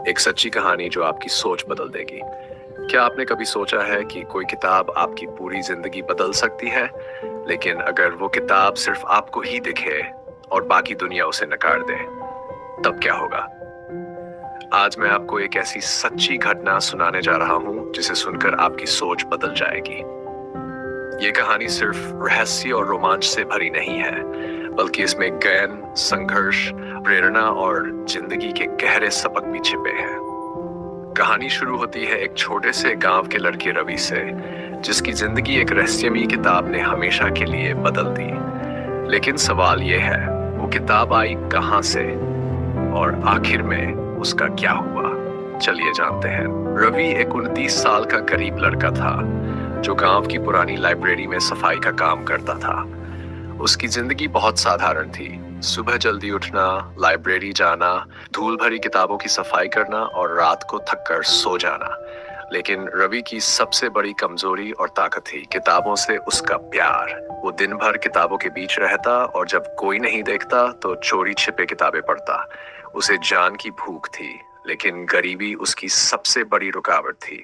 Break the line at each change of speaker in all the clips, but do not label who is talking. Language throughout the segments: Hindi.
एक सच्ची कहानी जो आपकी सोच बदल देगी। क्या आपने कभी सोचा है कि कोई किताब आपकी पूरी जिंदगी बदल सकती है, लेकिन अगर वो किताब सिर्फ आपको ही दिखे और बाकी दुनिया उसे नकार दे, तब क्या होगा? आज मैं आपको एक ऐसी सच्ची घटना सुनाने जा रहा हूं जिसे सुनकर आपकी सोच बदल जाएगी। ये कहानी सिर्फ रहस्य और रोमांच से भरी नहीं है, बल्कि इसमें ज्ञान, संघर्ष, प्रेरणा और जिंदगी के गहरे सबक भी छिपे हैं। कहानी शुरू होती है एक छोटे से गांव के लड़के रवि से, जिसकी जिंदगी एक रहस्यमयी किताब ने हमेशा के लिए बदल दी। लेकिन सवाल ये है, वो किताब आई कहां से और आखिर में उसका क्या हुआ? चलिए जानते हैं। रवि एक 29 साल का गरीब लड़का था जो गांव की पुरानी लाइब्रेरी में सफाई का काम करता था। उसकी जिंदगी बहुत साधारण थी। सुबह जल्दी उठना, लाइब्रेरी जाना, धूल भरी किताबों की सफाई करना और रात को थककर सो जाना। लेकिन रवि की सबसे बड़ी कमजोरी और ताकत थी किताबों से उसका प्यार। वो दिन भर किताबों के बीच रहता और जब कोई नहीं देखता तो चोरी छिपे किताबें पढ़ता। उसे जान की भूख थी, लेकिन गरीबी उसकी सबसे बड़ी रुकावट थी।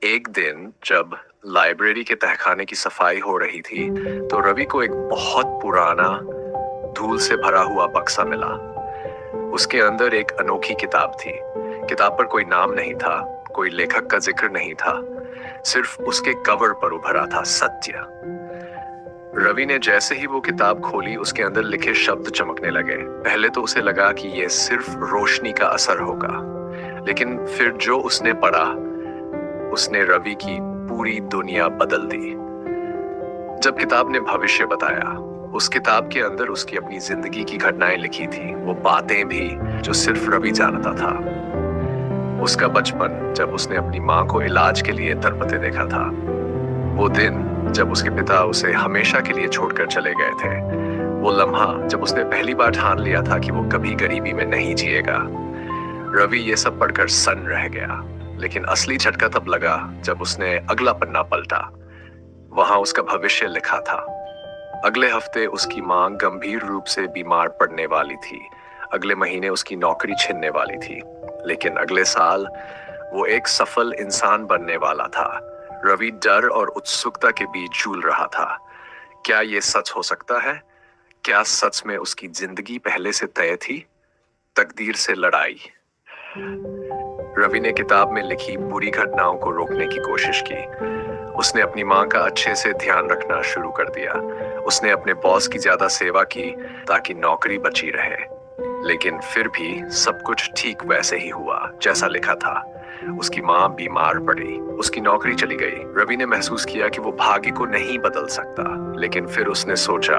एक दिन जब लाइब्रेरी के तहखाने की सफाई हो रही थी, तो रवि को एक बहुत पुराना, धूल से भरा हुआ बक्सा मिला। उसके अंदर एक अनोखी किताब थी। किताब पर कोई नाम नहीं था, कोई लेखक का जिक्र नहीं था, सिर्फ उसके कवर पर उभरा था सत्य। रवि ने जैसे ही वो किताब खोली, उसके अंदर लिखे शब्द चमकने लगे। पहले तो उसे लगा कि ये सिर्फ रोशनी का असर होगा, लेकिन फिर जो उसने पढ़ा, उसने रवि की पूरी दुनिया बदल दी। जब किताब ने भविष्य बताया, उस किताब के अंदर उसकी अपनी जिंदगी की घटनाएं लिखी थी, वो बातें भी जो सिर्फ रवि जानता था। उसका बचपन, जब उसने अपनी माँ को इलाज के लिए तड़पते देखा था। वो दिन जब उसके पिता उसे हमेशा के लिए छोड़कर चले गए थे। वो लम्हा जब उसने पहली बार ठान लिया था कि वो कभी गरीबी में नहीं जिएगा। रवि ये सब पढ़कर सन्न रह गया, लेकिन असली झटका तब लगा जब उसने अगला पन्ना पलटा। वहां उसका भविष्य लिखा था। अगले हफ्ते उसकी मां गंभीर रूप से बीमार पड़ने वाली थी। अगले महीने उसकी नौकरी छिनने वाली थी, लेकिन अगले साल वो एक सफल इंसान बनने वाला था। रवि डर और उत्सुकता के बीच झूल रहा था। क्या ये सच हो सकता है? क्या सच में उसकी जिंदगी पहले से तय थी? तकदीर से लड़ाई। रवि ने किताब में लिखी बुरी घटनाओं को रोकने की कोशिश की। उसने अपनी मां का अच्छे से ध्यान रखना शुरू कर दिया। उसने अपने बॉस की ज्यादा सेवा की ताकि नौकरी बची रहे। लेकिन फिर भी सब कुछ ठीक वैसे ही हुआ जैसा लिखा था। उसकी मां बीमार पड़ी, उसकी नौकरी चली गई। रवि ने महसूस किया कि वो भाग्य को नहीं बदल सकता, लेकिन फिर उसने सोचा,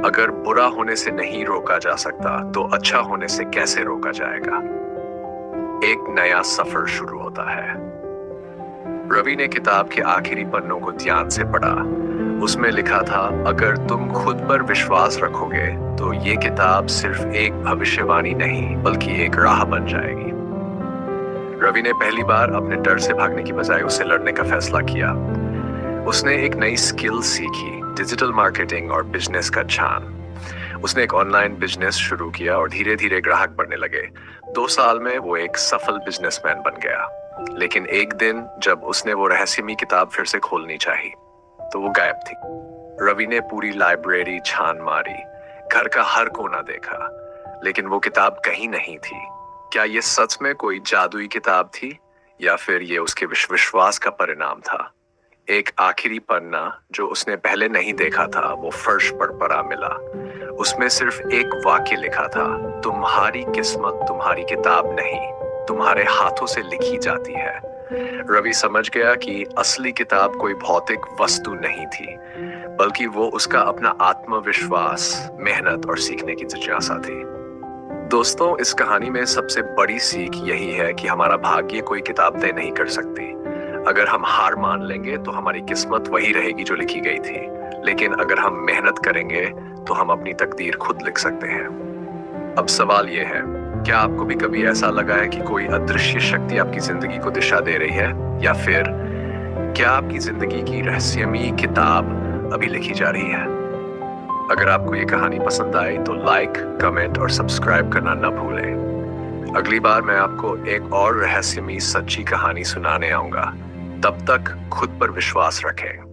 अगर बुरा होने से नहीं रोका जा सकता तो अच्छा होने से कैसे रोका जाएगा? एक नया सफर शुरू होता है। रवि ने किताब के आखिरी पन्नों को ध्यान से पढ़ा। उसमें लिखा था, अगर तुम खुद पर विश्वास रखोगे तो ये किताब सिर्फ एक भविष्यवाणी नहीं, बल्कि एक राह बन जाएगी। रवि ने पहली बार अपने डर से भागने की बजाय उससे लड़ने का फैसला किया। उसने एक नई स्किल सीखी, डिजिटल मार्केटिंग और बिजनेस का ज्ञान। उसने एक ऑनलाइन बिजनेस शुरू किया और धीरे धीरे ग्राहक बढ़ने लगे। 2 साल में वो एक सफल बिजनेसमैन बन गया। लेकिन एक दिन जब उसने वो रहस्यमयी किताब फिर से खोलनी चाही, तो वो गायब थी। रवि ने पूरी लाइब्रेरी छान मारी, घर का हर कोना देखा, लेकिन वो किताब कहीं नहीं थी। क्या ये सच में कोई जादुई किताब थी, या फिर ये उसके विश्वास का परिणाम था? एक आखिरी पन्ना जो उसने पहले नहीं देखा था, वो फर्श पर पड़ा मिला। उसमें सिर्फ एक वाक्य लिखा था, तुम्हारी किस्मत तुम्हारी किताब नहीं, तुम्हारे हाथों से लिखी जाती है। रवि समझ गया कि असली किताब कोई भौतिक वस्तु नहीं थी, बल्कि वो उसका अपना आत्मविश्वास, मेहनत और सीखने की जिज्ञासा थी। दोस्तों, इस कहानी में सबसे बड़ी सीख यही है कि हमारा भाग्य कोई किताब तय नहीं कर सकती। अगर हम हार मान लेंगे तो हमारी किस्मत वही रहेगी जो लिखी गई थी, लेकिन अगर हम मेहनत करेंगे तो हम अपनी तकदीर खुद लिख सकते हैं। अब सवाल ये है, क्या आपको भी कभी ऐसा लगा है कि कोई अदृश्य शक्ति आपकी जिंदगी को दिशा दे रही है, या फिर क्या आपकी जिंदगी की रहस्यमयी किताब अभी लिखी जा रही है? अगर आपको ये कहानी पसंद आई तो लाइक, कमेंट और सब्सक्राइब करना न भूलें। अगली बार मैं आपको एक और रहस्यमयी सच्ची कहानी सुनाने आऊंगा। तब तक खुद पर विश्वास रखें।